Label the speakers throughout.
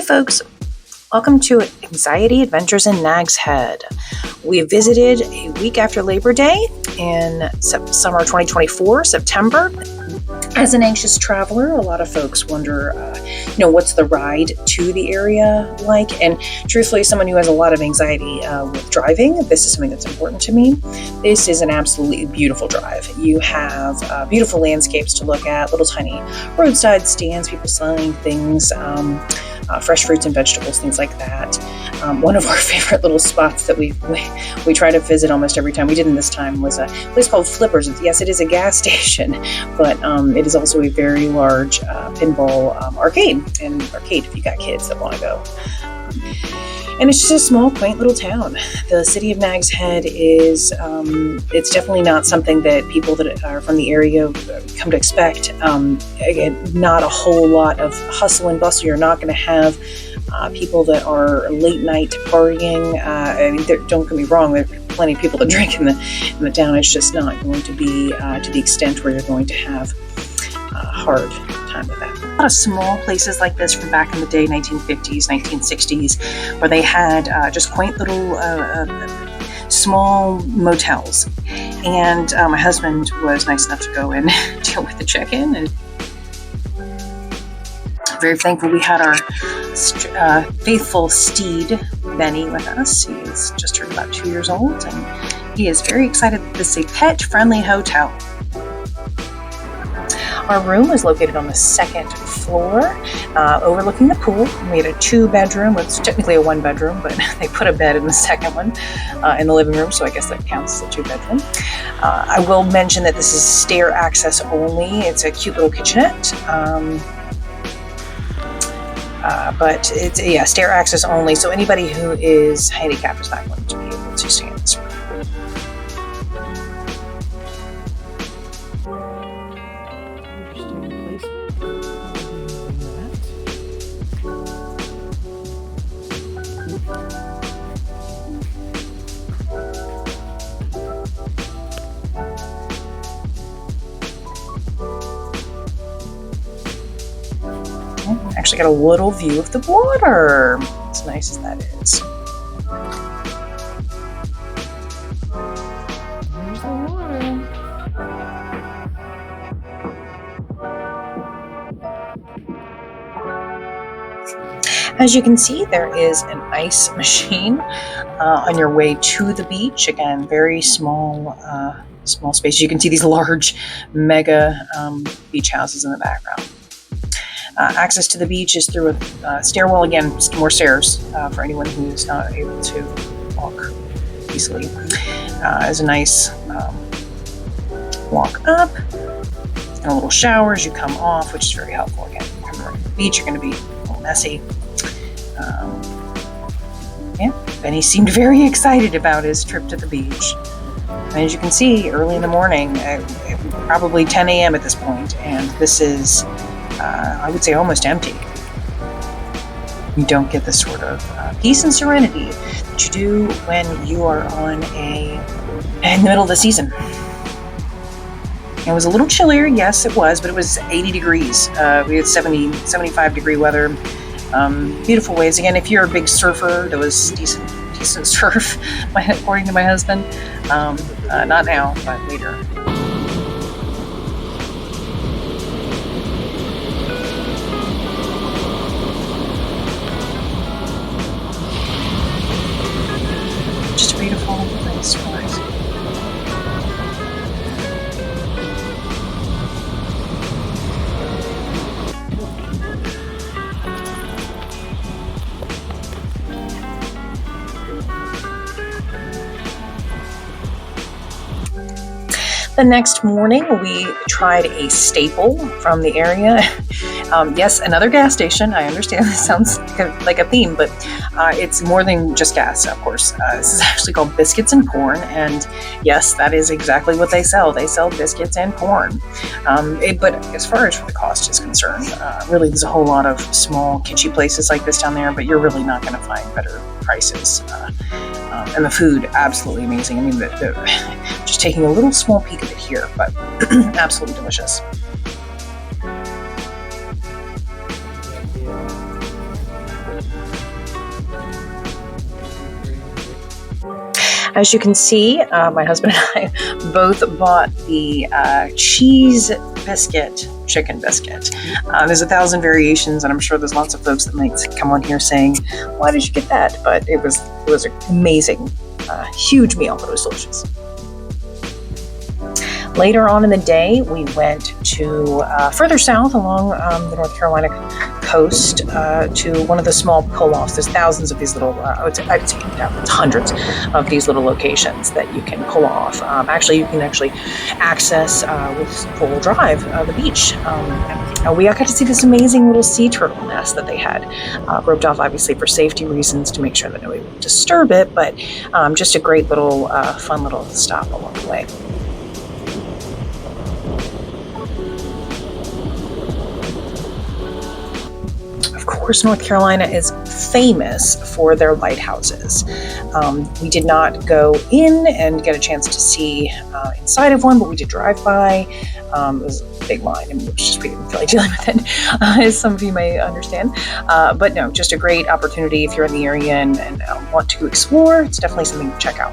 Speaker 1: folks. Welcome to Anxiety Adventures in Nags Head. We visited a week after Labor Day in summer 2024, September. As an anxious traveler, a lot of folks wonder, what's the ride to the area like? And truthfully, someone who has a lot of anxiety with driving, this is something that's important to me. This is an absolutely beautiful drive. You have beautiful landscapes to look at, little tiny roadside stands, people selling things, fresh fruits and vegetables, things like that. One of our favorite little spots that we try to visit almost every time, we didn't this time, was a place called Flippers. Yes, it is a gas station, but it is also a very large pinball arcade if you got kids that want to go. And it's just a small, quaint little town. The city of Nags Head is, it's definitely not something that people that are from the area come to expect. Again, not a whole lot of hustle and bustle. You're not going to have people that are late night partying. Don't get me wrong, there are plenty of people that drink in the town. It's just not going to be to the extent where you're going to have a hard time with that. A lot of small places like this from back in the day, 1950s, 1960s, where they had just quaint little small motels. And my husband was nice enough to go and deal with the check-in. And very thankful we had our faithful steed, Benny, with us. He is just turned about 2 years old, and he is very excited that this is a pet-friendly hotel. Our room was located on the second floor, overlooking the pool. We had a 2-bedroom. Well, it's technically a 1-bedroom, but they put a bed in the second one in the living room, so I guess that counts as a 2-bedroom. I will mention that this is stair access only. It's a cute little kitchenette, but it's stair access only, so anybody who is handicapped is not going to be able to stay in this room. Actually got a little view of the water, as nice as that is. There's the water. As you can see, there is an ice machine on your way to the beach. Again, very small space. You can see these large mega beach houses in the background. Access to the beach is through a stairwell. Again, more stairs for anyone who's not able to walk easily. There's a nice walk up and a little shower as you come off, which is very helpful. Again, if you're coming to the beach, you're going to be a little messy. Benny seemed very excited about his trip to the beach. And as you can see, early in the morning, probably 10 a.m. at this point, and this is I would say almost empty. You don't get the sort of peace and serenity that you do when you are in the middle of the season. It was a little chillier, yes it was, but it was 80 degrees. We had 75 degree weather. Beautiful waves. Again, if you're a big surfer, there was decent surf, according to my husband. Not now, but later. Just a beautiful place for us. The next morning, we tried a staple from the area. Yes, another gas station. I understand this sounds like a theme, but it's more than just gas, of course. This is actually called Biscuits and Porn, and yes, that is exactly what they sell. They sell biscuits and porn. But as far as the cost is concerned, really there's a whole lot of small, kitschy places like this down there, but you're really not going to find better prices. And the food, absolutely amazing. I mean, just taking a little small peek of it here, but absolutely delicious. As you can see, my husband and I both bought the cheese biscuit, chicken biscuit. There's 1,000 variations, and I'm sure there's lots of folks that might come on here saying, "Why did you get that?" But it was an amazing, huge meal, but it was delicious. Later on in the day, we went to further south along the North Carolina coast to one of the small pull-offs. There's thousands of these little, I'd say it's hundreds of these little locations that you can pull off. You can access with full drive the beach. We got to see this amazing little sea turtle nest that they had roped off, obviously for safety reasons, to make sure that nobody would disturb it, but just a great little, fun little stop along the way. Of course, North Carolina is famous for their lighthouses. We did not go in and get a chance to see inside of one, but we did drive by. It was a big line, and we didn't feel like dealing with it, as some of you may understand. But no, just a great opportunity if you're in the area and want to explore. It's definitely something to check out.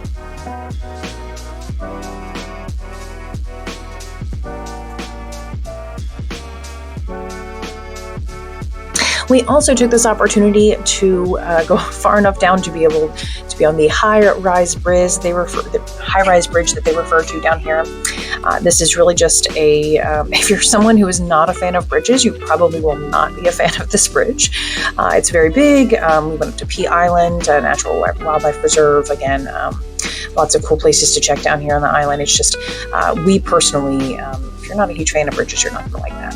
Speaker 1: We also took this opportunity to go far enough down to be able to be on the high-rise bridge that they refer to down here. This is really just if you're someone who is not a fan of bridges, you probably will not be a fan of this bridge. It's very big. We went up to Pea Island, a natural wildlife reserve. Again, lots of cool places to check down here on the island. It's just, we personally, if you're not a huge fan of bridges, you're not going to like that.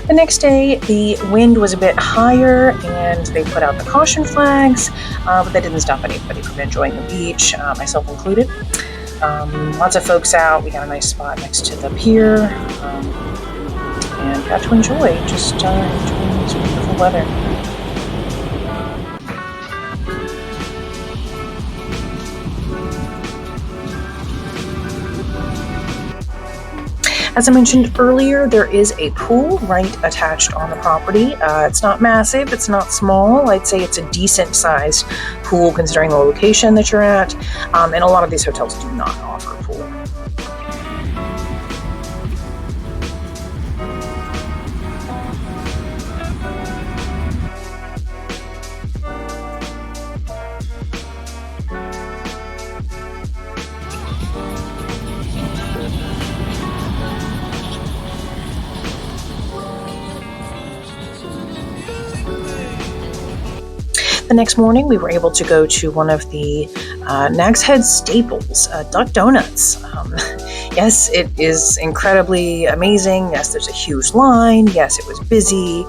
Speaker 1: The next day, the wind was a bit higher, and they put out the caution flags, but that didn't stop anybody from enjoying the beach, myself included. Lots of folks out. We got a nice spot next to the pier, and got to enjoying this beautiful weather. As I mentioned earlier, there is a pool right attached on the property. It's not massive, it's not small. I'd say it's a decent sized pool considering the location that you're at. And a lot of these hotels do not offer a pool. The next morning, we were able to go to one of the Nags Head staples, Duck Donuts. Yes, it is incredibly amazing. Yes, there's a huge line. Yes, it was busy.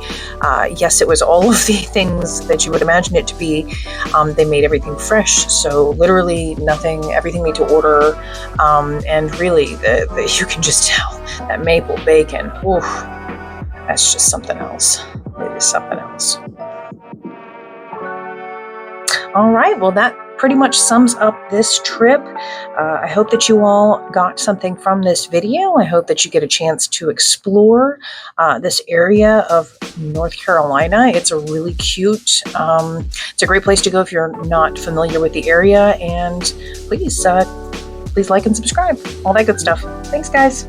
Speaker 1: Yes, it was all of the things that you would imagine it to be. They made everything fresh, so literally nothing, everything made to order. And really, you can just tell that maple bacon, oof, that's just something else. It is something else. All right, well, that pretty much sums up this trip. I hope that you all got something from this video. I hope that you get a chance to explore this area of North Carolina. It's a really cute, it's a great place to go if you're not familiar with the area. And please like and subscribe, all that good stuff. Thanks, guys.